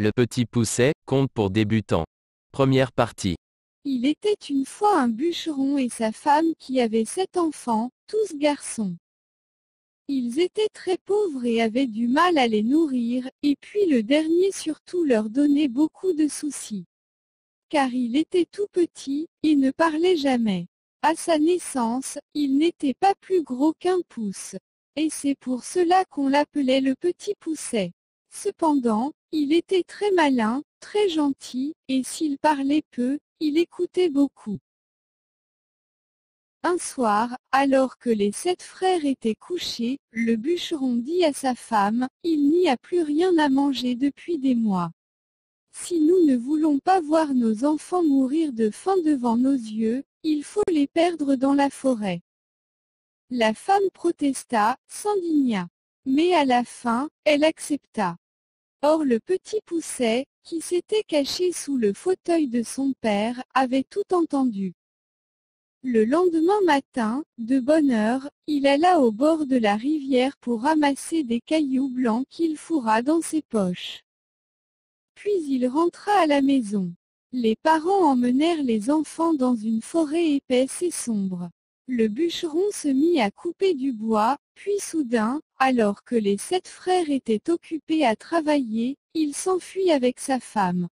Le petit Pousset, conte pour débutants. Première partie. Il était une fois un bûcheron et sa femme qui avaient 7 enfants, tous garçons. Ils étaient très pauvres et avaient du mal à les nourrir, et puis le dernier surtout leur donnait beaucoup de soucis. Car il était tout petit, et ne parlait jamais. À sa naissance, il n'était pas plus gros qu'un pouce. Et c'est pour cela qu'on l'appelait le petit Pousset. Cependant, il était très malin, très gentil, et s'il parlait peu, il écoutait beaucoup. Un soir, alors que les 7 frères étaient couchés, le bûcheron dit à sa femme, « Il n'y a plus rien à manger depuis des mois. Si nous ne voulons pas voir nos enfants mourir de faim devant nos yeux, il faut les perdre dans la forêt. » La femme protesta, s'indigna. Mais à la fin, elle accepta. Or le petit Pousset, qui s'était caché sous le fauteuil de son père, avait tout entendu. Le lendemain matin, de bonne heure, il alla au bord de la rivière pour ramasser des cailloux blancs qu'il fourra dans ses poches. Puis il rentra à la maison. Les parents emmenèrent les enfants dans une forêt épaisse et sombre. Le bûcheron se mit à couper du bois, puis soudain, alors que les 7 frères étaient occupés à travailler, il s'enfuit avec sa femme.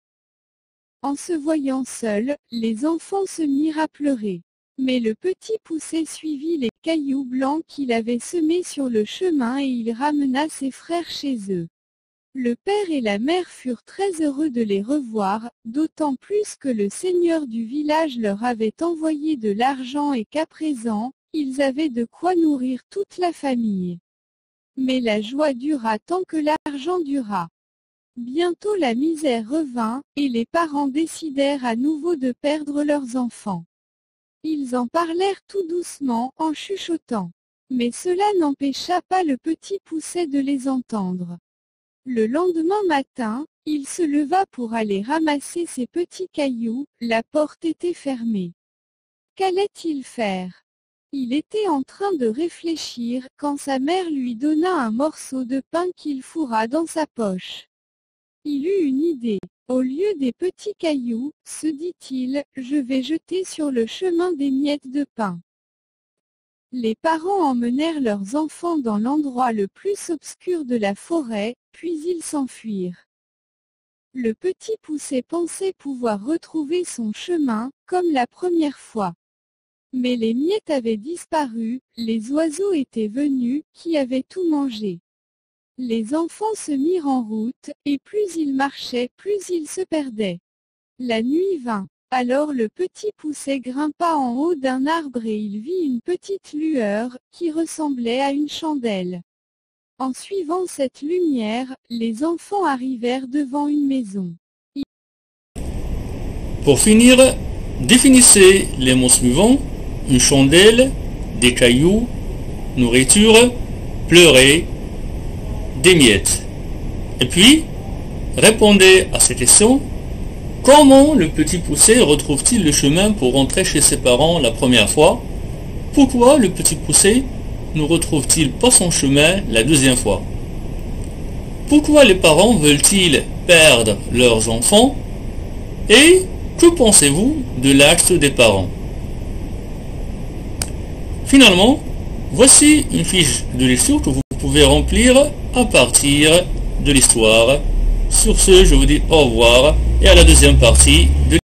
En se voyant seul, les enfants se mirent à pleurer. Mais le petit Pousset suivit les cailloux blancs qu'il avait semés sur le chemin et il ramena ses frères chez eux. Le père et la mère furent très heureux de les revoir, d'autant plus que le seigneur du village leur avait envoyé de l'argent et qu'à présent, ils avaient de quoi nourrir toute la famille. Mais la joie dura tant que l'argent dura. Bientôt la misère revint, et les parents décidèrent à nouveau de perdre leurs enfants. Ils en parlèrent tout doucement, en chuchotant. Mais cela n'empêcha pas le petit Pousset de les entendre. Le lendemain matin, il se leva pour aller ramasser ses petits cailloux, la porte était fermée. Qu'allait-il faire? Il était en train de réfléchir, quand sa mère lui donna un morceau de pain qu'il fourra dans sa poche. Il eut une idée. Au lieu des petits cailloux, se dit-il, je vais jeter sur le chemin des miettes de pain. Les parents emmenèrent leurs enfants dans l'endroit le plus obscur de la forêt, puis ils s'enfuirent. Le petit Pousset pensait pouvoir retrouver son chemin, comme la première fois. Mais les miettes avaient disparu, les oiseaux étaient venus, qui avaient tout mangé. Les enfants se mirent en route, et plus ils marchaient, plus ils se perdaient. La nuit vint. Alors le petit Pousset grimpa en haut d'un arbre et il vit une petite lueur, qui ressemblait à une chandelle. En suivant cette lumière, les enfants arrivèrent devant une maison. Pour finir, définissez les mots suivants: une chandelle, des cailloux, nourriture, pleurer, des miettes. Et puis, répondez à ces questions. Comment le petit Pousset retrouve-t-il le chemin pour rentrer chez ses parents la première fois? Pourquoi le petit Pousset ne retrouve-t-il pas son chemin la deuxième fois? Pourquoi les parents veulent-ils perdre leurs enfants? Et que pensez-vous de l'acte des parents? Finalement, voici une fiche de lecture que vous pouvez remplir à partir de l'histoire. Sur ce, je vous dis au revoir et à la deuxième partie de